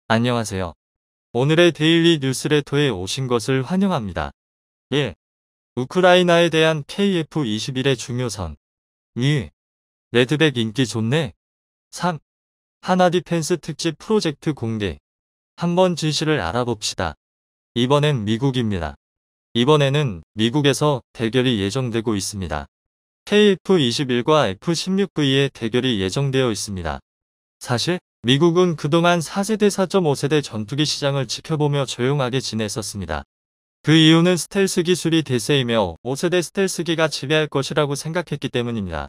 안녕하세요. 오늘의 데일리 뉴스레터에 오신 것을 환영합니다. 1. 우크라이나에 대한 KF-21의 중요성. 2. 레드백 인기 좋네. 3. 하나 디펜스 특집 프로젝트 공개. 한번 진실을 알아봅시다. 이번엔 미국입니다. 이번에는 미국에서 대결이 예정되고 있습니다. KF-21과 F-16V의 대결이 예정되어 있습니다. 사실 미국은 그동안 4세대 4.5세대 전투기 시장을 지켜보며 조용하게 지냈었습니다. 그 이유는 스텔스 기술이 대세이며 5세대 스텔스기가 지배할 것이라고 생각했기 때문입니다.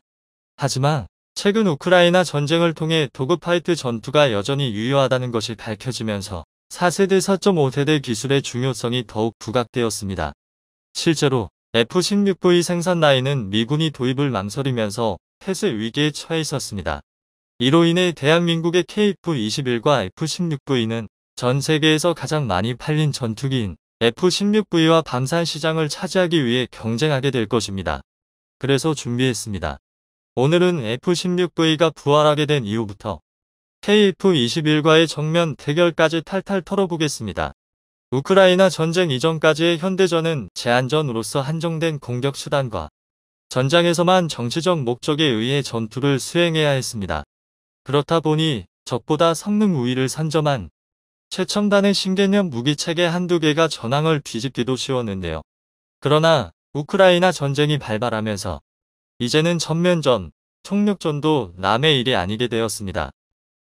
하지만 최근 우크라이나 전쟁을 통해 도그파이트 전투가 여전히 유효하다는 것이 밝혀지면서 4세대 4.5세대 기술의 중요성이 더욱 부각되었습니다. 실제로 F-16V 생산 라인은 미군이 도입을 망설이면서 폐쇄 위기에 처해 있었습니다. 이로 인해 대한민국의 KF-21과 F-16V는 전 세계에서 가장 많이 팔린 전투기인 F-16V와 밤산 시장을 차지하기 위해 경쟁하게 될 것입니다. 그래서 준비했습니다. 오늘은 F-16V가 부활하게 된 이후부터 KF-21과의 정면 대결까지 탈탈 털어보겠습니다. 우크라이나 전쟁 이전까지의 현대전은 제한전으로서 한정된 공격 수단과 전장에서만 정치적 목적에 의해 전투를 수행해야 했습니다. 그렇다 보니 적보다 성능 우위를 선점한 최첨단의 신개념 무기체계 한두 개가 전황을 뒤집기도 쉬웠는데요. 그러나 우크라이나 전쟁이 발발하면서 이제는 전면전, 총력전도 남의 일이 아니게 되었습니다.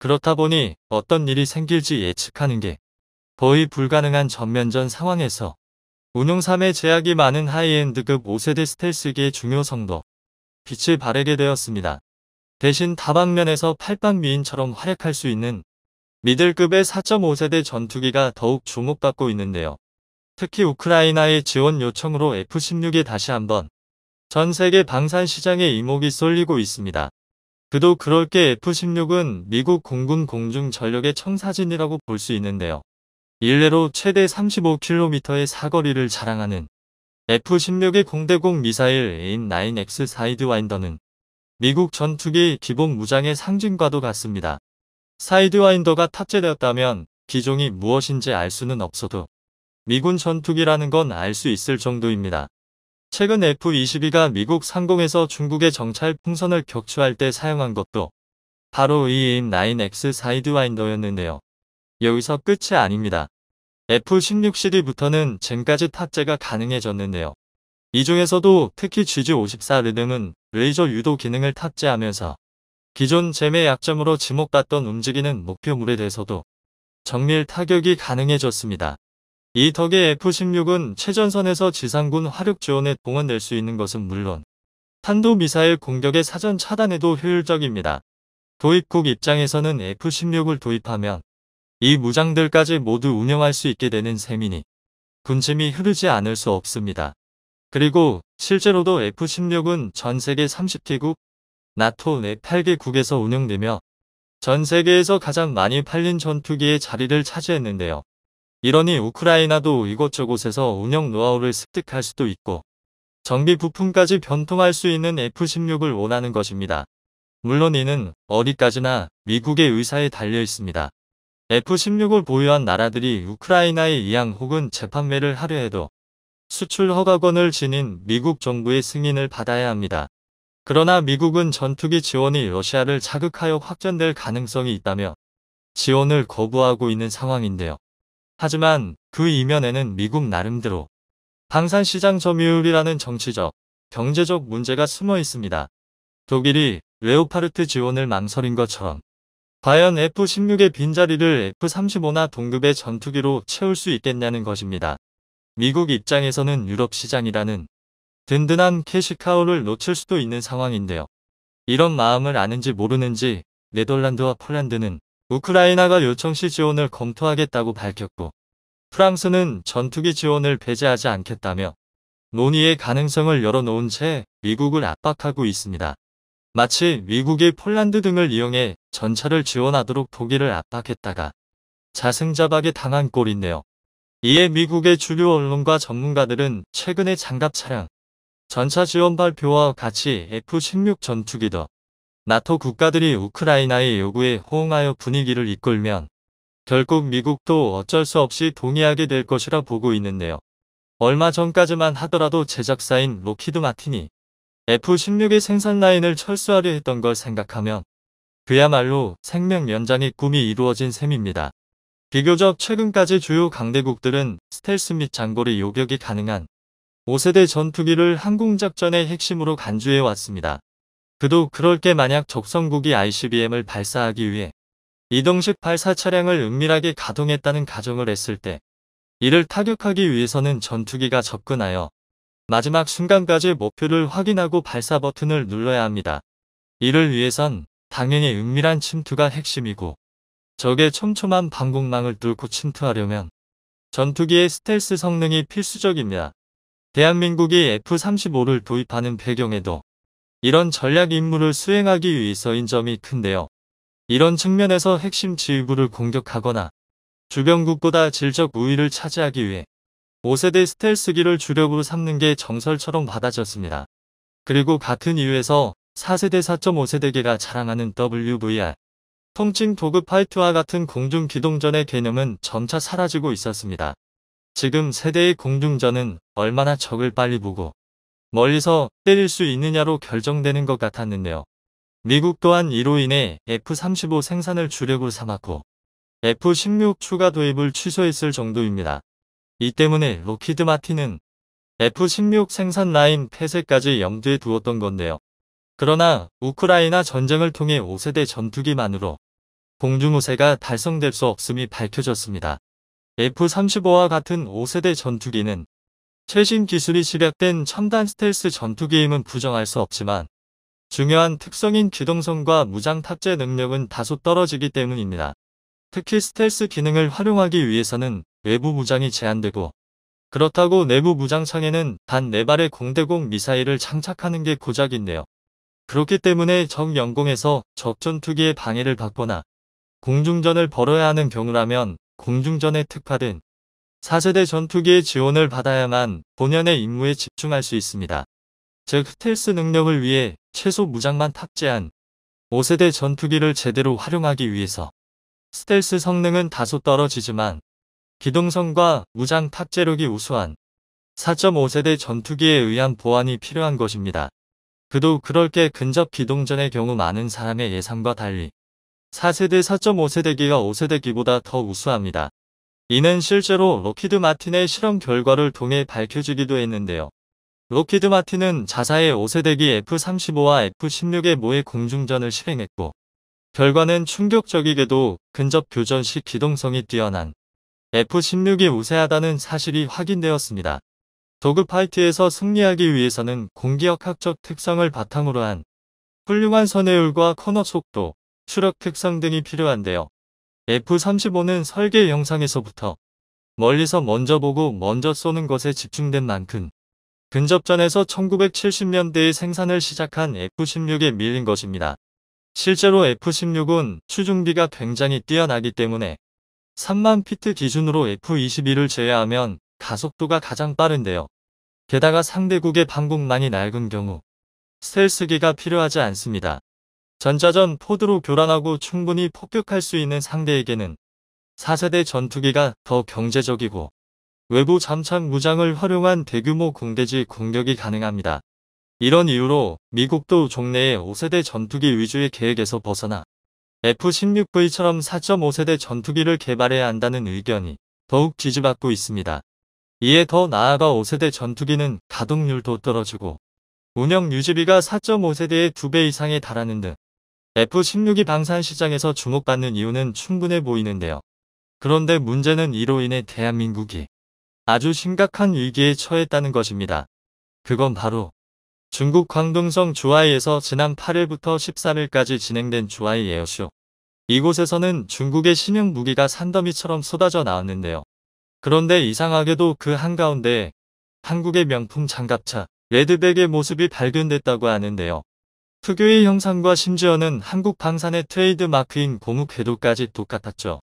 그렇다 보니 어떤 일이 생길지 예측하는 게 거의 불가능한 전면전 상황에서 운용삼의 제약이 많은 하이엔드급 5세대 스텔스기의 중요성도 빛을 발하게 되었습니다. 대신 다방면에서 팔방미인처럼 활약할 수 있는 미들급의 4.5세대 전투기가 더욱 주목받고 있는데요. 특히 우크라이나의 지원 요청으로 F-16에 다시 한번 전 세계 방산 시장에 이목이 쏠리고 있습니다. 그도 그럴 게 F-16은 미국 공군 공중 전력의 청사진이라고 볼 수 있는데요. 일례로 최대 35km의 사거리를 자랑하는 F-16의 공대공 미사일 AIM-9X 사이드와인더는 미국 전투기 기본 무장의 상징과도 같습니다. 사이드와인더가 탑재되었다면 기종이 무엇인지 알 수는 없어도 미군 전투기라는 건 알 수 있을 정도입니다. 최근 F-22가 미국 상공에서 중국의 정찰 풍선을 격추할 때 사용한 것도 바로 이 AIM-9X 사이드와인더였는데요. 여기서 끝이 아닙니다. F-16 시리부터는 젠까지 탑재가 가능해졌는데요. 이 중에서도 특히 GG-54 르듬은 레이저 유도 기능을 탑재하면서 기존 잼의 약점으로 지목받던 움직이는 목표물에 대해서도 정밀 타격이 가능해졌습니다. 이 덕에 F-16은 최전선에서 지상군 화력 지원에 동원될 수 있는 것은 물론 탄도미사일 공격의 사전 차단에도 효율적입니다. 도입국 입장에서는 F-16을 도입하면 이 무장들까지 모두 운영할 수 있게 되는 셈이니 군침이 흐르지 않을 수 없습니다. 그리고 실제로도 F-16은 전 세계 30개국, 나토 내 8개국에서 운영되며 전 세계에서 가장 많이 팔린 전투기의 자리를 차지했는데요. 이러니 우크라이나도 이곳저곳에서 운영 노하우를 습득할 수도 있고 정비 부품까지 변통할 수 있는 F-16을 원하는 것입니다. 물론 이는 어디까지나 미국의 의사에 달려 있습니다. F-16을 보유한 나라들이 우크라이나에 이양 혹은 재판매를 하려 해도 수출 허가권을 지닌 미국 정부의 승인을 받아야 합니다. 그러나 미국은 전투기 지원이 러시아를 자극하여 확전될 가능성이 있다며 지원을 거부하고 있는 상황인데요. 하지만 그 이면에는 미국 나름대로 방산시장 점유율이라는 정치적, 경제적 문제가 숨어 있습니다. 독일이 레오파르트 지원을 망설인 것처럼 과연 F-16의 빈자리를 F-35나 동급의 전투기로 채울 수 있겠냐는 것입니다. 미국 입장에서는 유럽 시장이라는 든든한 캐시카우를 놓칠 수도 있는 상황인데요. 이런 마음을 아는지 모르는지 네덜란드와 폴란드는 우크라이나가 요청 시 지원을 검토하겠다고 밝혔고 프랑스는 전투기 지원을 배제하지 않겠다며 논의의 가능성을 열어놓은 채 미국을 압박하고 있습니다. 마치 미국이 폴란드 등을 이용해 전차를 지원하도록 독일을 압박했다가 자승자박에 당한 꼴인데요. 이에 미국의 주류 언론과 전문가들은 최근의 장갑 차량, 전차 지원 발표와 같이 F-16 전투기도 나토 국가들이 우크라이나의 요구에 호응하여 분위기를 이끌면 결국 미국도 어쩔 수 없이 동의하게 될 것이라 보고 있는데요. 얼마 전까지만 하더라도 제작사인 록히드 마틴이 F-16의 생산 라인을 철수하려 했던 걸 생각하면 그야말로 생명 연장의 꿈이 이루어진 셈입니다. 비교적 최근까지 주요 강대국들은 스텔스 및 장거리 요격이 가능한 5세대 전투기를 항공작전의 핵심으로 간주해 왔습니다. 그도 그럴 게 만약 적성국이 ICBM을 발사하기 위해 이동식 발사 차량을 은밀하게 가동했다는 가정을 했을 때 이를 타격하기 위해서는 전투기가 접근하여 마지막 순간까지 목표를 확인하고 발사 버튼을 눌러야 합니다. 이를 위해선 당연히 은밀한 침투가 핵심이고 적의 촘촘한 방공망을 뚫고 침투하려면 전투기의 스텔스 성능이 필수적입니다. 대한민국이 F-35를 도입하는 배경에도 이런 전략 임무를 수행하기 위해서인 점이 큰데요. 이런 측면에서 핵심 지휘부를 공격하거나 주변국보다 질적 우위를 차지하기 위해 5세대 스텔스기를 주력으로 삼는 게 정설처럼 받아졌습니다. 그리고 같은 이유에서 4세대 4.5세대기가 자랑하는 WVR 통칭 도그 파이트와 같은 공중기동전의 개념은 점차 사라지고 있었습니다. 지금 세대의 공중전은 얼마나 적을 빨리 보고 멀리서 때릴 수 있느냐로 결정되는 것 같았는데요. 미국 또한 이로 인해 F-35 생산을 주력으로 삼았고 F-16 추가 도입을 취소했을 정도입니다. 이 때문에 록히드 마틴은 F-16 생산 라인 폐쇄까지 염두에 두었던 건데요. 그러나 우크라이나 전쟁을 통해 5세대 전투기만으로 공중우세가 달성될 수 없음이 밝혀졌습니다. F-35와 같은 5세대 전투기는 최신 기술이 집약된 첨단 스텔스 전투기임은 부정할 수 없지만 중요한 특성인 기동성과 무장 탑재 능력은 다소 떨어지기 때문입니다. 특히 스텔스 기능을 활용하기 위해서는 외부 무장이 제한되고 그렇다고 내부 무장창에는 단 4발의 공대공 미사일을 장착하는 게 고작인데요. 그렇기 때문에 적 영공에서 적 전투기의 방해를 받거나 공중전을 벌여야 하는 경우라면 공중전에 특화된 4세대 전투기의 지원을 받아야만 본연의 임무에 집중할 수 있습니다. 즉 스텔스 능력을 위해 최소 무장만 탑재한 5세대 전투기를 제대로 활용하기 위해서 스텔스 성능은 다소 떨어지지만 기동성과 무장 탑재력이 우수한 4.5세대 전투기에 의한 보완이 필요한 것입니다. 그도 그럴 게 근접 기동전의 경우 많은 사람의 예상과 달리 4세대 4.5세대기가 5세대기보다 더 우수합니다. 이는 실제로 록히드 마틴의 실험 결과를 통해 밝혀지기도 했는데요. 록히드 마틴은 자사의 5세대기 F-35와 F-16의 모의 공중전을 실행했고 결과는 충격적이게도 근접 교전 시 기동성이 뛰어난 F-16이 우세하다는 사실이 확인되었습니다. 도그파이트에서 승리하기 위해서는 공기역학적 특성을 바탕으로 한 훌륭한 선회율과 커너 속도, 추력 특성 등이 필요한데요. F-35는 설계 영상에서부터 멀리서 먼저 보고 먼저 쏘는 것에 집중된 만큼 근접전에서 1970년대에 생산을 시작한 F-16에 밀린 것입니다. 실제로 F-16은 추중비가 굉장히 뛰어나기 때문에 3만 피트 기준으로 F-22를 제외하면 가속도가 가장 빠른데요. 게다가 상대국의 방공망이 낡은 경우 스텔스기가 필요하지 않습니다. 전자전 포드로 교란하고 충분히 폭격할 수 있는 상대에게는 4세대 전투기가 더 경제적이고 외부 잠착 무장을 활용한 대규모 공대지 공격이 가능합니다. 이런 이유로 미국도 종래의 5세대 전투기 위주의 계획에서 벗어나 F-16V처럼 4.5세대 전투기를 개발해야 한다는 의견이 더욱 지지받고 있습니다. 이에 더 나아가 5세대 전투기는 가동률도 떨어지고 운영 유지비가 4.5세대의 2배 이상에 달하는 등 F-16이 방산 시장에서 주목받는 이유는 충분해 보이는데요. 그런데 문제는 이로 인해 대한민국이 아주 심각한 위기에 처했다는 것입니다. 그건 바로 중국 광둥성 주하이에서 지난 8일부터 13일까지 진행된 주하이 에어쇼. 이곳에서는 중국의 신형 무기가 산더미처럼 쏟아져 나왔는데요. 그런데 이상하게도 그 한가운데 한국의 명품 장갑차 레드백의 모습이 발견됐다고 하는데요. 특유의 형상과 심지어는 한국 방산의 트레이드 마크인 고무 궤도까지 똑같았죠.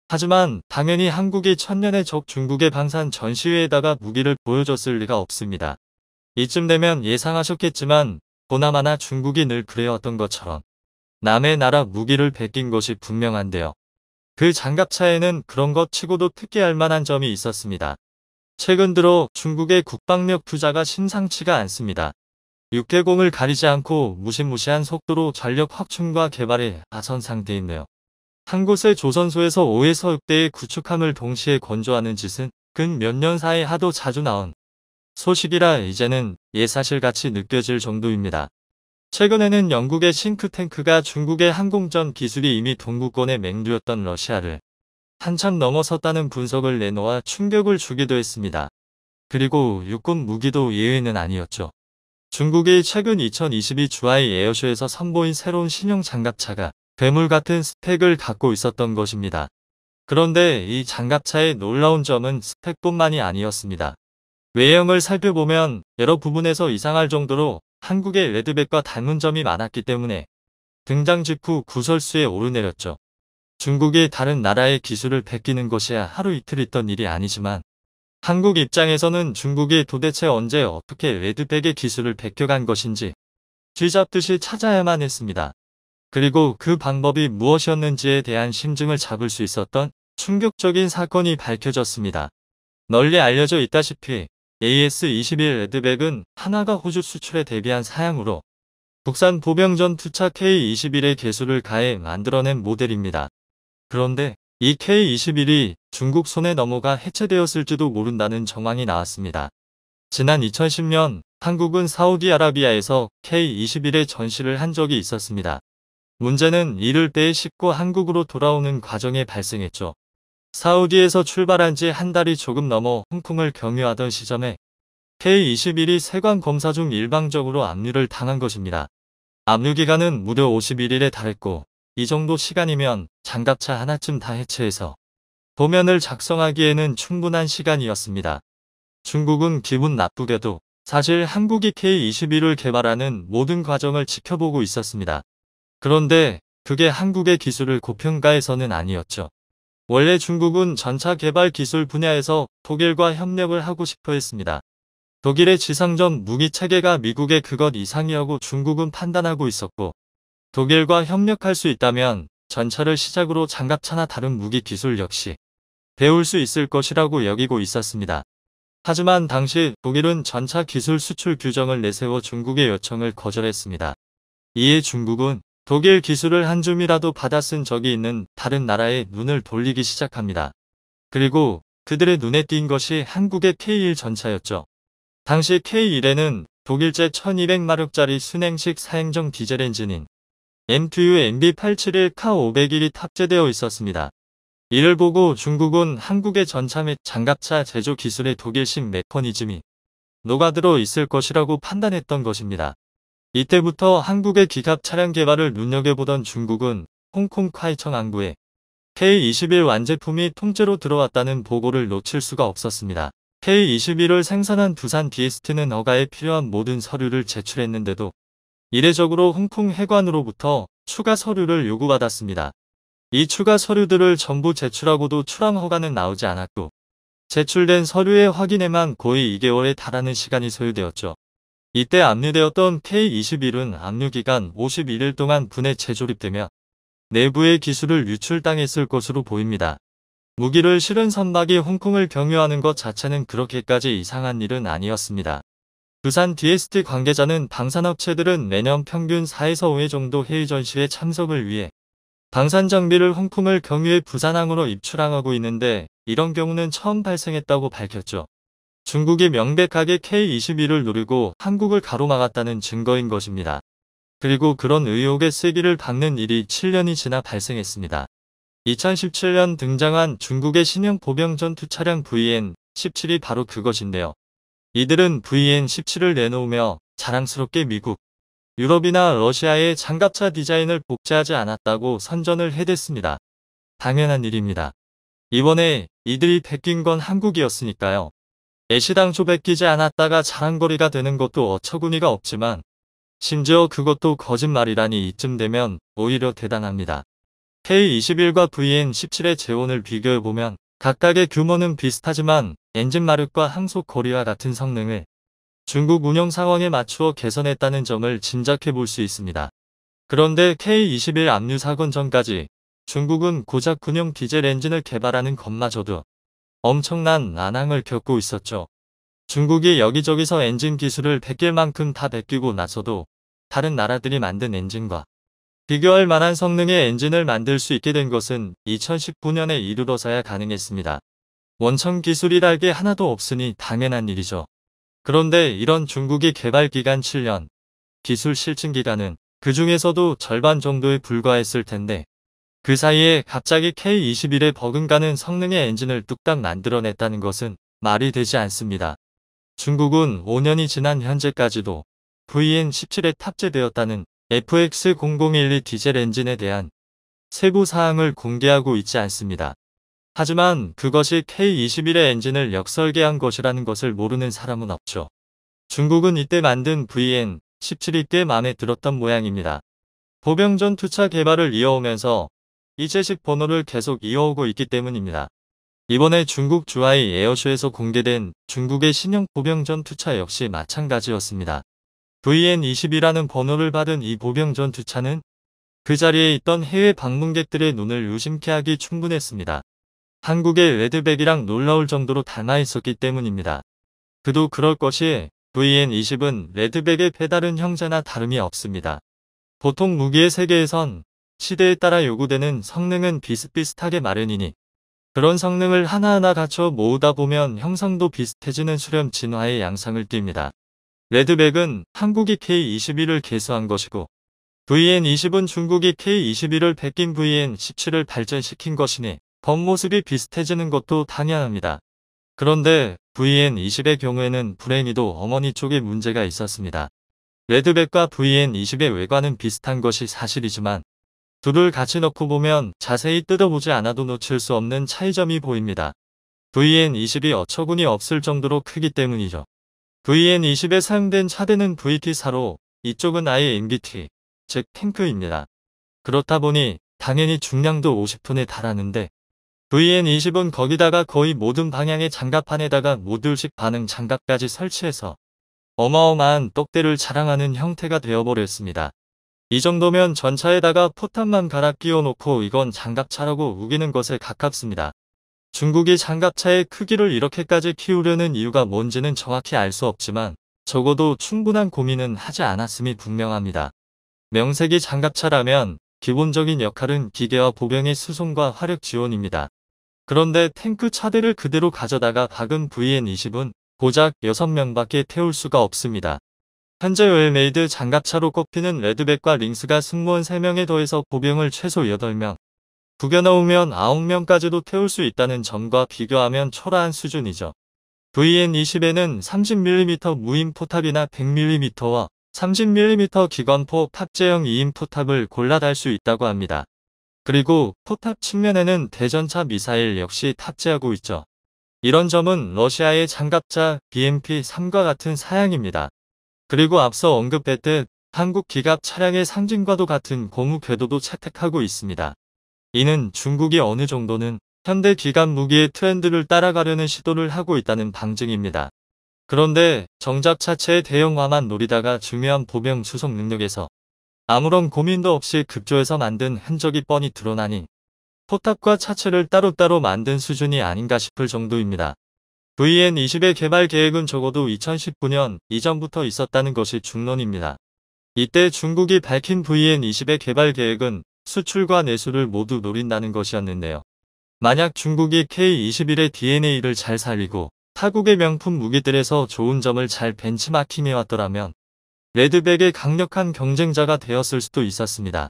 하지만 당연히 한국이 천년의 적 중국의 방산 전시회에다가 무기를 보여줬을 리가 없습니다. 이쯤 되면 예상하셨겠지만 보나마나 중국이 늘 그래왔던 것처럼 남의 나라 무기를 베낀 것이 분명한데요. 그 장갑차에는 그런 것 치고도 특기할 만한 점이 있었습니다. 최근 들어 중국의 국방력 투자가 심상치가 않습니다. 육해공을 가리지 않고 무시무시한 속도로 전력 확충과 개발에 나선 상태인데요. 한 곳의 조선소에서 5에서 6대의 구축함을 동시에 건조하는 짓은 근 몇 년 사이 하도 자주 나온 소식이라 이제는 예사실같이 느껴질 정도입니다. 최근에는 영국의 싱크탱크가 중국의 항공전 기술이 이미 동구권의 맹주였던 러시아를 한참 넘어섰다는 분석을 내놓아 충격을 주기도 했습니다. 그리고 육군 무기도 예외는 아니었죠. 중국이 최근 2022 주하이 에어쇼에서 선보인 새로운 신형 장갑차가 괴물 같은 스펙을 갖고 있었던 것입니다. 그런데 이 장갑차의 놀라운 점은 스펙뿐만이 아니었습니다. 외형을 살펴보면 여러 부분에서 이상할 정도로 한국의 레드백과 닮은 점이 많았기 때문에 등장 직후 구설수에 오르내렸죠. 중국이 다른 나라의 기술을 베끼는 것이야 하루 이틀 있던 일이 아니지만 한국 입장에서는 중국이 도대체 언제 어떻게 레드백의 기술을 베껴간 것인지 쥐잡듯이 찾아야만 했습니다. 그리고 그 방법이 무엇이었는지에 대한 심증을 잡을 수 있었던 충격적인 사건이 밝혀졌습니다. 널리 알려져 있다시피 AS-21 레드백은 한화가 호주 수출에 대비한 사양으로 국산 보병전 투차 K-21의 개수를 가해 만들어낸 모델입니다. 그런데 이 K-21이 중국 손에 넘어가 해체되었을지도 모른다는 정황이 나왔습니다. 지난 2010년 한국은 사우디아라비아에서 K-21의 전시를 한 적이 있었습니다. 문제는 이를 때에 싣고 한국으로 돌아오는 과정에 발생했죠. 사우디에서 출발한 지 한 달이 조금 넘어 홍콩을 경유하던 시점에 K-21이 세관 검사 중 일방적으로 압류를 당한 것입니다. 압류 기간은 무려 51일에 달했고 이 정도 시간이면 장갑차 하나쯤 다 해체해서 도면을 작성하기에는 충분한 시간이었습니다. 중국은 기분 나쁘게도 사실 한국이 K-21을 개발하는 모든 과정을 지켜보고 있었습니다. 그런데 그게 한국의 기술을 고평가해서는 아니었죠. 원래 중국은 전차 개발 기술 분야에서 독일과 협력을 하고 싶어 했습니다. 독일의 지상전 무기 체계가 미국의 그것 이상이라고 중국은 판단하고 있었고 독일과 협력할 수 있다면 전차를 시작으로 장갑차나 다른 무기 기술 역시 배울 수 있을 것이라고 여기고 있었습니다. 하지만 당시 독일은 전차 기술 수출 규정을 내세워 중국의 요청을 거절했습니다. 이에 중국은 독일 기술을 한 줌이라도 받아 쓴 적이 있는 다른 나라에 눈을 돌리기 시작합니다. 그리고 그들의 눈에 띈 것이 한국의 K1 전차였죠. 당시 K1에는 독일제 1200마력짜리 순행식 사행정 디젤 엔진인 MTU MB871 K501이 탑재되어 있었습니다. 이를 보고 중국은 한국의 전차 및 장갑차 제조 기술의 독일식 메커니즘이 녹아들어 있을 것이라고 판단했던 것입니다. 이때부터 한국의 기갑 차량 개발을 눈여겨보던 중국은 홍콩 콰이청 항구에 K-21 완제품이 통째로 들어왔다는 보고를 놓칠 수가 없었습니다. K-21을 생산한 두산 DST는 허가에 필요한 모든 서류를 제출했는데도 이례적으로 홍콩 해관으로부터 추가 서류를 요구받았습니다. 이 추가 서류들을 전부 제출하고도 출항 허가는 나오지 않았고 제출된 서류의 확인에만 거의 2개월에 달하는 시간이 소요되었죠. 이때 압류되었던 K-21은 압류기간 51일 동안 분해 재조립되며 내부의 기술을 유출당했을 것으로 보입니다. 무기를 실은 선박이 홍콩을 경유하는 것 자체는 그렇게까지 이상한 일은 아니었습니다. 두산 DST 관계자는 방산업체들은 매년 평균 4에서 5회 정도 해외 전시에 참석을 위해 방산 장비를 홍콩을 경유해 부산항으로 입출항하고 있는데 이런 경우는 처음 발생했다고 밝혔죠. 중국이 명백하게 K-21을 노리고 한국을 가로막았다는 증거인 것입니다. 그리고 그런 의혹의 세기를 받는 일이 7년이 지나 발생했습니다. 2017년 등장한 중국의 신형 보병전투 차량 VN-17이 바로 그것인데요. 이들은 VN-17을 내놓으며 자랑스럽게 미국, 유럽이나 러시아의 장갑차 디자인을 복제하지 않았다고 선전을 해댔습니다. 당연한 일입니다. 이번에 이들이 베낀 건 한국이었으니까요. 애시당초 베끼지 않았다가 자랑거리가 되는 것도 어처구니가 없지만 심지어 그것도 거짓말이라니 이쯤 되면 오히려 대단합니다. K-21과 VN-17의 재원을 비교해보면 각각의 규모는 비슷하지만 엔진 마력과 항속 거리와 같은 성능을 중국 운영 상황에 맞추어 개선했다는 점을 짐작해 볼 수 있습니다. 그런데 K-21 압류 사건 전까지 중국은 고작 군용 디젤 엔진을 개발하는 것마저도 엄청난 난항을 겪고 있었죠. 중국이 여기저기서 엔진 기술을 베낄 만큼 다 베끼고 나서도 다른 나라들이 만든 엔진과 비교할 만한 성능의 엔진을 만들 수 있게 된 것은 2019년에 이르러서야 가능했습니다. 원천 기술이랄 게 하나도 없으니 당연한 일이죠. 그런데 이런 중국이 개발 기간 7년, 기술 실증 기간은 그 중에서도 절반 정도에 불과했을 텐데 그 사이에 갑자기 K21에 버금가는 성능의 엔진을 뚝딱 만들어냈다는 것은 말이 되지 않습니다. 중국은 5년이 지난 현재까지도 VN17에 탑재되었다는 FX0012 디젤 엔진에 대한 세부 사항을 공개하고 있지 않습니다. 하지만 그것이 K21의 엔진을 역설계한 것이라는 것을 모르는 사람은 없죠. 중국은 이때 만든 VN17이 꽤 마음에 들었던 모양입니다. 보병 전투차 개발을 이어오면서 이제식 번호를 계속 이어오고 있기 때문입니다. 이번에 중국 주하이 에어쇼에서 공개된 중국의 신형 보병 전투차 역시 마찬가지였습니다. VN20이라는 번호를 받은 이 보병 전투차는 그 자리에 있던 해외 방문객들의 눈을 의심케 하기 충분했습니다. 한국의 레드백이랑 놀라울 정도로 닮아 있었기 때문입니다. 그도 그럴 것이 VN20은 레드백의 페달은 형제나 다름이 없습니다. 보통 무기의 세계에선 시대에 따라 요구되는 성능은 비슷비슷하게 마련이니 그런 성능을 하나하나 갖춰 모으다 보면 형상도 비슷해지는 수렴 진화의 양상을 띱니다. 레드백은 한국이 K21을 개수한 것이고 VN20은 중국이 K21을 베낀 VN17을 발전시킨 것이니 겉모습이 비슷해지는 것도 당연합니다. 그런데 VN20의 경우에는 불행히도 어머니 쪽에 문제가 있었습니다. 레드백과 VN20의 외관은 비슷한 것이 사실이지만 둘을 같이 넣고 보면 자세히 뜯어보지 않아도 놓칠 수 없는 차이점이 보입니다. VN20이 어처구니 없을 정도로 크기 때문이죠. VN20에 사용된 차대는 VT4로 이쪽은 아예 MBT, 즉 탱크입니다. 그렇다 보니 당연히 중량도 50톤에 달하는데 VN20은 거기다가 거의 모든 방향의 장갑판에다가 모듈식 반응 장갑까지 설치해서 어마어마한 떡대를 자랑하는 형태가 되어버렸습니다. 이 정도면 전차에다가 포탄만 갈아 끼워 놓고 이건 장갑차라고 우기는 것에 가깝습니다. 중국이 장갑차의 크기를 이렇게까지 키우려는 이유가 뭔지는 정확히 알 수 없지만 적어도 충분한 고민은 하지 않았음이 분명합니다. 명색이 장갑차라면 기본적인 역할은 기계와 보병의 수송과 화력 지원입니다. 그런데 탱크 차대를 그대로 가져다가 박은 VN20은 고작 6명밖에 태울 수가 없습니다. 현재 웰메이드 장갑차로 꼽히는 레드백과 링스가 승무원 3명에 더해서 보병을 최소 8명, 구겨 넣으면 9명까지도 태울 수 있다는 점과 비교하면 초라한 수준이죠. VN20에는 30mm 무인 포탑이나 100mm와 30mm 기관포 탑재형 2인 포탑을 골라 달 수 있다고 합니다. 그리고 포탑 측면에는 대전차 미사일 역시 탑재하고 있죠. 이런 점은 러시아의 장갑차 BMP-3과 같은 사양입니다. 그리고 앞서 언급했듯 한국 기갑 차량의 상징과도 같은 고무 궤도도 채택하고 있습니다. 이는 중국이 어느 정도는 현대 기갑 무기의 트렌드를 따라가려는 시도를 하고 있다는 방증입니다. 그런데 정작 차체의 대형화만 노리다가 중요한 보병 수송 능력에서 아무런 고민도 없이 급조해서 만든 흔적이 뻔히 드러나니 포탑과 차체를 따로따로 만든 수준이 아닌가 싶을 정도입니다. VN20의 개발 계획은 적어도 2019년 이전부터 있었다는 것이 중론입니다. 이때 중국이 밝힌 VN20의 개발 계획은 수출과 내수를 모두 노린다는 것이었는데요. 만약 중국이 K21의 DNA를 잘 살리고 타국의 명품 무기들에서 좋은 점을 잘 벤치마킹해왔더라면 레드백의 강력한 경쟁자가 되었을 수도 있었습니다.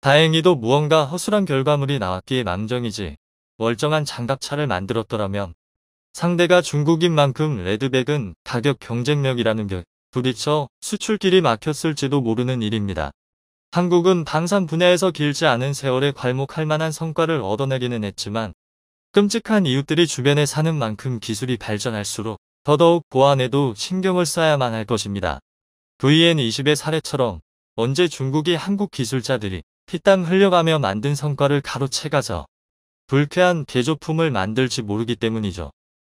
다행히도 무언가 허술한 결과물이 나왔기에 망정이지 멀쩡한 장갑차를 만들었더라면 상대가 중국인 만큼 레드백은 가격 경쟁력이라는 게 부딪혀 수출길이 막혔을지도 모르는 일입니다. 한국은 방산 분야에서 길지 않은 세월에 괄목할 만한 성과를 얻어내기는 했지만 끔찍한 이웃들이 주변에 사는 만큼 기술이 발전할수록 더더욱 보안에도 신경을 써야만 할 것입니다. VN20의 사례처럼 언제 중국이 한국 기술자들이 피땀 흘려가며 만든 성과를 가로채가서 불쾌한 대조품을 만들지 모르기 때문이죠.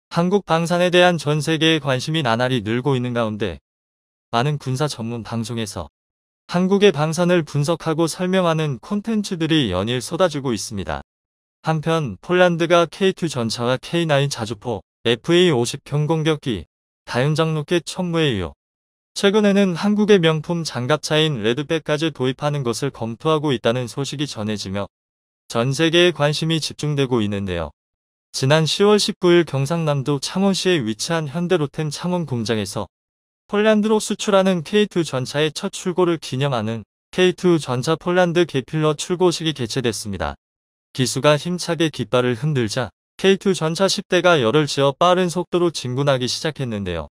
한국 방산에 대한 전 세계의 관심이 나날이 늘고 있는 가운데 많은 군사 전문 방송에서 한국의 방산을 분석하고 설명하는 콘텐츠들이 연일 쏟아지고 있습니다. 한편 폴란드가 K2 전차와 K9 자주포, FA-50 경공격기, 다연장 로켓 첨무에 이어 최근에는 한국의 명품 장갑차인 레드백까지 도입하는 것을 검토하고 있다는 소식이 전해지며 전 세계에 관심이 집중되고 있는데요. 지난 10월 19일 경상남도 창원시에 위치한 현대로템 창원 공장에서 폴란드로 수출하는 K2 전차의 첫 출고를 기념하는 K2 전차 폴란드 개필러 출고식이 개최됐습니다. 기수가 힘차게 깃발을 흔들자 K2 전차 10대가 열을 지어 빠른 속도로 진군하기 시작했는데요.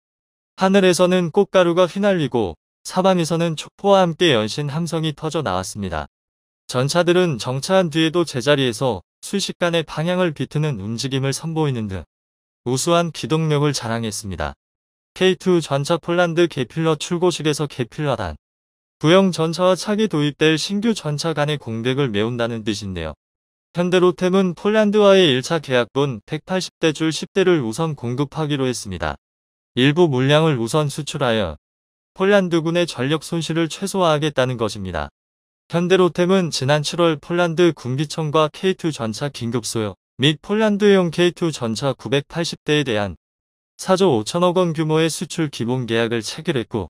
하늘에서는 꽃가루가 휘날리고 사방에서는 촉포와 함께 연신 함성이 터져 나왔습니다. 전차들은 정차한 뒤에도 제자리에서 순식간에 방향을 비트는 움직임을 선보이는 등 우수한 기동력을 자랑했습니다. K2 전차 폴란드 개필러 출고식에서 개필러란 구형 전차와 차기 도입될 신규 전차 간의 공백을 메운다는 뜻인데요. 현대로템은 폴란드와의 1차 계약분 180대 줄 10대를 우선 공급하기로 했습니다. 일부 물량을 우선 수출하여 폴란드군의 전력 손실을 최소화하겠다는 것입니다. 현대로템은 지난 7월 폴란드 군기청과 K2 전차 긴급소요 및 폴란드용 K2 전차 980대에 대한 4조 5천억 원 규모의 수출 기본 계약을 체결했고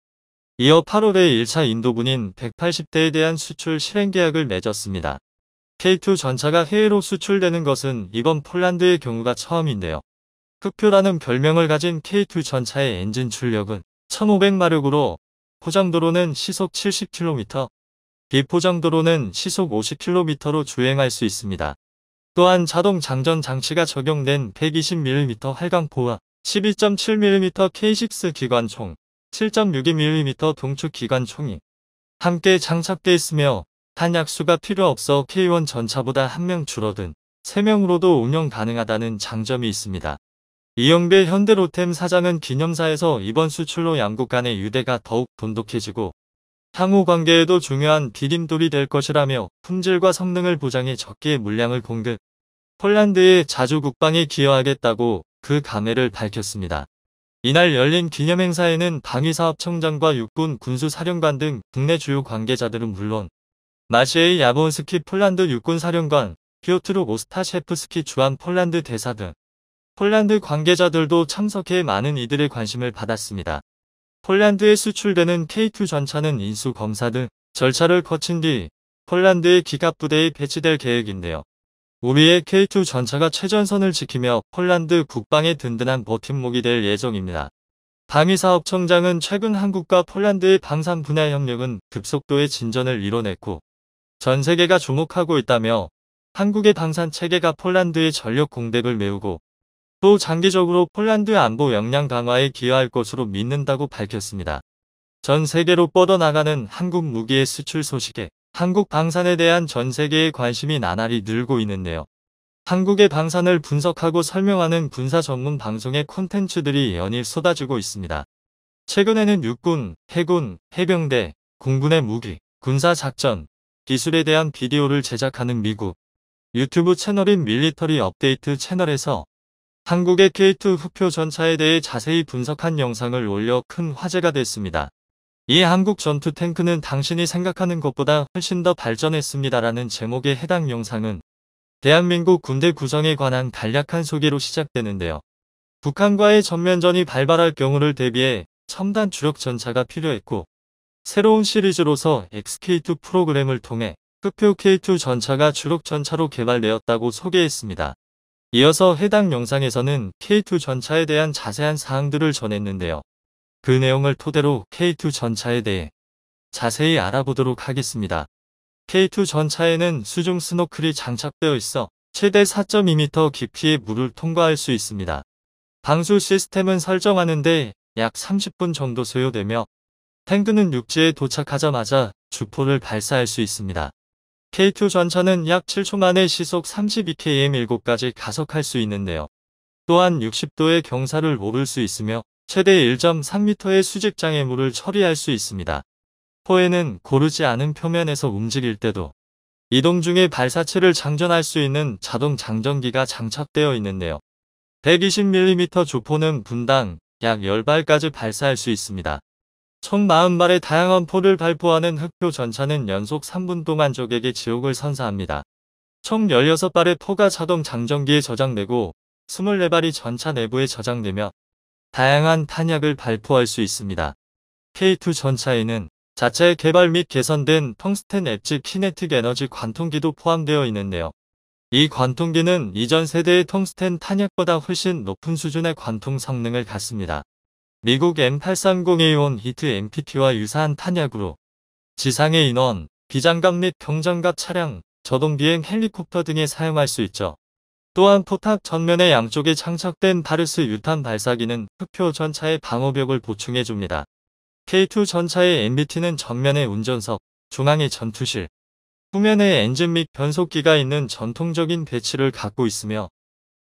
이어 8월에 1차 인도분인 180대에 대한 수출 실행 계약을 맺었습니다. K2 전차가 해외로 수출되는 것은 이번 폴란드의 경우가 처음인데요. 흑표라는 별명을 가진 K2 전차의 엔진 출력은 1500마력으로 포장도로는 시속 70km, 비포장도로는 시속 50km로 주행할 수 있습니다. 또한 자동 장전 장치가 적용된 120mm 활강포와 12.7mm K6 기관총, 7.62mm 동축 기관총이 함께 장착돼 있으며 탄약수가 필요 없어 K1 전차보다 1명 줄어든 3명으로도 운영 가능하다는 장점이 있습니다. 이영배 현대로템 사장은 기념사에서 이번 수출로 양국 간의 유대가 더욱 돈독해지고 향후 관계에도 중요한 디딤돌이 될 것이라며 품질과 성능을 보장해 적기에 물량을 공급, 폴란드의 자주 국방에 기여하겠다고 그 감회를 밝혔습니다. 이날 열린 기념행사에는 방위사업청장과 육군 군수사령관 등 국내 주요 관계자들은 물론 마시에이 야본스키 폴란드 육군사령관, 피오트르 오스타셰프스키 주한 폴란드 대사 등 폴란드 관계자들도 참석해 많은 이들의 관심을 받았습니다. 폴란드에 수출되는 K2 전차는 인수 검사 등 절차를 거친 뒤 폴란드의 기갑부대에 배치될 계획인데요. 우리의 K2 전차가 최전선을 지키며 폴란드 국방의 든든한 버팀목이 될 예정입니다. 방위사업청장은 최근 한국과 폴란드의 방산 분야 협력은 급속도의 진전을 이뤄냈고 전 세계가 주목하고 있다며 한국의 방산 체계가 폴란드의 전력 공백을 메우고 또 장기적으로 폴란드 안보 역량 강화에 기여할 것으로 믿는다고 밝혔습니다. 전 세계로 뻗어나가는 한국 무기의 수출 소식에 한국 방산에 대한 전 세계의 관심이 나날이 늘고 있는데요. 한국의 방산을 분석하고 설명하는 군사 전문 방송의 콘텐츠들이 연일 쏟아지고 있습니다. 최근에는 육군, 해군, 해병대, 공군의 무기, 군사작전, 기술에 대한 비디오를 제작하는 미국 유튜브 채널인 밀리터리 업데이트 채널에서 한국의 K2 흑표 전차에 대해 자세히 분석한 영상을 올려 큰 화제가 됐습니다. 이 한국 전투 탱크는 당신이 생각하는 것보다 훨씬 더 발전했습니다라는 제목의 해당 영상은 대한민국 군대 구성에 관한 간략한 소개로 시작되는데요. 북한과의 전면전이 발발할 경우를 대비해 첨단 주력 전차가 필요했고 새로운 시리즈로서 XK2 프로그램을 통해 흑표 K2 전차가 주력 전차로 개발되었다고 소개했습니다. 이어서 해당 영상에서는 K2 전차에 대한 자세한 사항들을 전했는데요. 그 내용을 토대로 K2 전차에 대해 자세히 알아보도록 하겠습니다. K2 전차에는 수중 스노클이 장착되어 있어 최대 4.2m 깊이의 물을 통과할 수 있습니다. 방수 시스템은 설정하는데 약 30분 정도 소요되며 탱크는 육지에 도착하자마자 주포를 발사할 수 있습니다. K2 전차는 약 7초 만에 시속 32km 7가지 가속할 수 있는데요. 또한 60도의 경사를 오를 수 있으며 최대 1.3m의 수직장애물을 처리할 수 있습니다. 포에는 고르지 않은 표면에서 움직일 때도 이동 중에 발사체를 장전할 수 있는 자동 장전기가 장착되어 있는데요. 120mm 주포는 분당 약 10발까지 발사할 수 있습니다. 총 40발의 다양한 포를 발포하는 흑표 전차는 연속 3분 동안 적에게 지옥을 선사합니다. 총 16발의 포가 자동 장전기에 저장되고 24발이 전차 내부에 저장되며 다양한 탄약을 발포할 수 있습니다. K2 전차에는 자체 개발 및 개선된 텅스텐 엣지 키네틱 에너지 관통기도 포함되어 있는데요. 이 관통기는 이전 세대의 텅스텐 탄약보다 훨씬 높은 수준의 관통 성능을 갖습니다. 미국 M830A1 히트 MPT와 유사한 탄약으로 지상의 인원, 비장갑 및 경정갑 차량, 저동비행 헬리콥터 등에 사용할 수 있죠. 또한 포탑 전면의 양쪽에 장착된 바르스 유탄 발사기는 흑표 전차의 방어벽을 보충해줍니다. K2 전차의 MBT는 전면에 운전석, 중앙에 전투실, 후면에 엔진 및 변속기가 있는 전통적인 배치를 갖고 있으며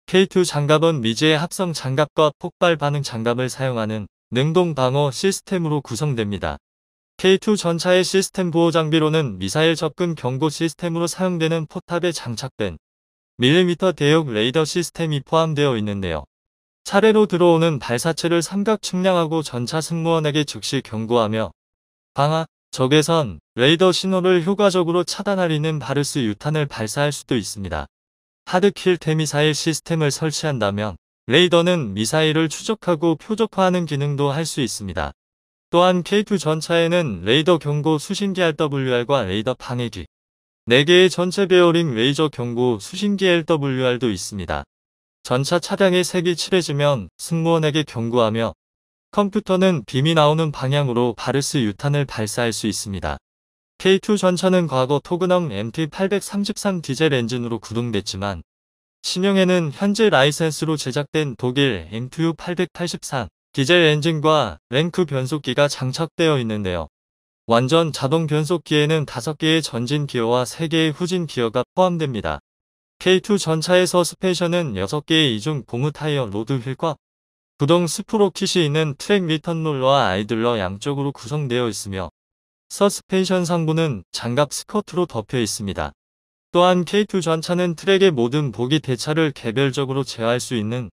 K2 장갑은 미지의 합성 장갑과 폭발 반응 장갑을 사용하는 능동 방어 시스템으로 구성됩니다. K2 전차의 시스템 보호 장비로는 미사일 접근 경고 시스템으로 사용되는 포탑에 장착된 밀리미터 대역 레이더 시스템이 포함되어 있는데요. 차례로 들어오는 발사체를 삼각 측량하고 전차 승무원에게 즉시 경고하며 방아, 적외선, 레이더 신호를 효과적으로 차단하려는 바르스 유탄을 발사할 수도 있습니다. 하드킬 대미사일 시스템을 설치한다면 레이더는 미사일을 추적하고 표적화하는 기능도 할 수 있습니다. 또한 K2 전차에는 레이더 경고 수신기 RWR과 레이더 방해기, 4개의 전체 베어링 레이저 경고 수신기 LWR도 있습니다. 전차 차량의 색이 칠해지면 승무원에게 경고하며 컴퓨터는 빔이 나오는 방향으로 바르스 유탄을 발사할 수 있습니다. K2 전차는 과거 토그넘 MT833 디젤 엔진으로 구동됐지만 신형에는 현재 라이센스로 제작된 독일 MTU883 디젤 엔진과 랭크 변속기가 장착되어 있는데요. 완전 자동 변속기에는 5개의 전진 기어와 3개의 후진 기어가 포함됩니다. K2 전차의 서스펜션은 6개의 이중 고무 타이어 로드 휠과 구동 스프로킷이 있는 트랙 리턴 롤러와 아이들러 양쪽으로 구성되어 있으며 서스펜션 상부는 장갑 스커트로 덮여 있습니다. 또한 K2 전차는 트랙의 모든 보기 대차를 개별적으로 제어할 수 있는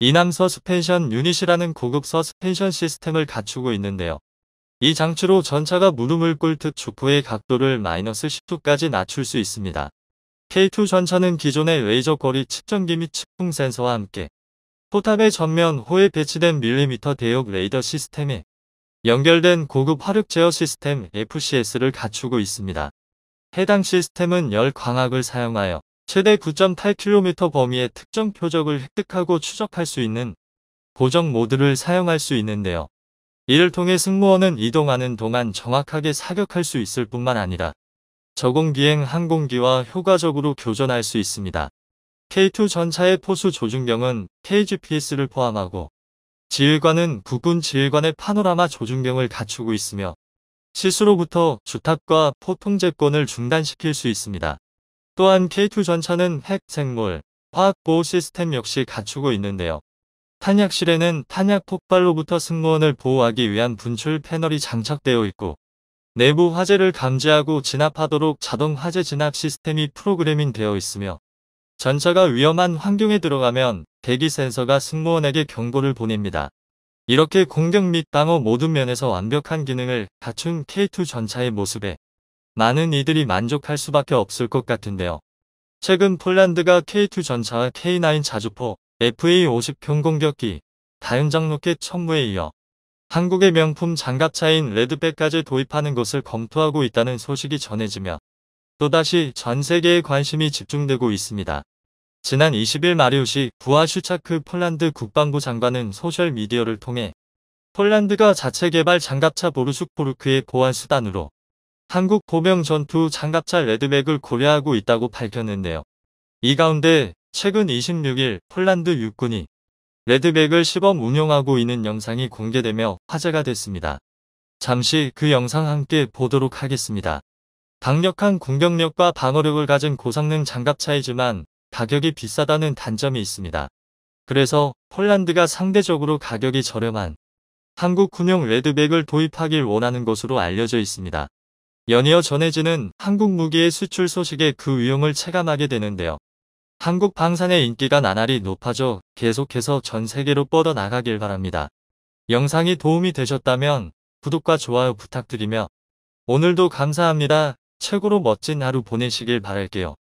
이남 서스펜션 유닛이라는 고급 서스펜션 시스템을 갖추고 있는데요. 이 장치로 전차가 무릎을 꿇듯 주포의 각도를 마이너스 10도까지 낮출 수 있습니다. K2 전차는 기존의 레이저 거리 측정기 및 측풍 센서와 함께 포탑의 전면 호에 배치된 밀리미터 대역 레이더 시스템에 연결된 고급 화력 제어 시스템 FCS를 갖추고 있습니다. 해당 시스템은 열 광학을 사용하여 최대 9.8km 범위의 특정 표적을 획득하고 추적할 수 있는 고정 모드를 사용할 수 있는데요. 이를 통해 승무원은 이동하는 동안 정확하게 사격할 수 있을 뿐만 아니라 저공 비행 항공기와 효과적으로 교전할 수 있습니다. K2 전차의 포수 조준경은 KGPS를 포함하고 지휘관은 국군 지휘관의 파노라마 조준경을 갖추고 있으며 실수로부터 주탑과 포 통제권을 중단시킬 수 있습니다. 또한 K2 전차는 핵, 생물, 화학 보호 시스템 역시 갖추고 있는데요. 탄약실에는 탄약 폭발로부터 승무원을 보호하기 위한 분출 패널이 장착되어 있고 내부 화재를 감지하고 진압하도록 자동 화재 진압 시스템이 프로그래밍 되어 있으며 전차가 위험한 환경에 들어가면 대기 센서가 승무원에게 경고를 보냅니다. 이렇게 공격 및 방어 모든 면에서 완벽한 기능을 갖춘 K2 전차의 모습에 많은 이들이 만족할 수밖에 없을 것 같은데요. 최근 폴란드가 K2 전차와 K9 자주포, FA-50 경공격기, 다연장 로켓 첨부에 이어 한국의 명품 장갑차인 레드백까지 도입하는 것을 검토하고 있다는 소식이 전해지며 또다시 전 세계에 관심이 집중되고 있습니다. 지난 20일 마리우시 부하슈차크 폴란드 국방부 장관은 소셜미디어를 통해 폴란드가 자체 개발 장갑차 보르슈포르크의 보안 수단으로 한국 보병 전투 장갑차 레드백을 고려하고 있다고 밝혔는데요. 이 가운데 최근 26일 폴란드 육군이 레드백을 시범 운용하고 있는 영상이 공개되며 화제가 됐습니다. 잠시 그 영상 함께 보도록 하겠습니다. 강력한 공격력과 방어력을 가진 고성능 장갑차이지만 가격이 비싸다는 단점이 있습니다. 그래서 폴란드가 상대적으로 가격이 저렴한 한국 군용 레드백을 도입하길 원하는 것으로 알려져 있습니다. 연이어 전해지는 한국 무기의 수출 소식에 그 위용을 체감하게 되는데요. 한국 방산의 인기가 나날이 높아져 계속해서 전 세계로 뻗어나가길 바랍니다. 영상이 도움이 되셨다면 구독과 좋아요 부탁드리며 오늘도 감사합니다. 최고로 멋진 하루 보내시길 바랄게요.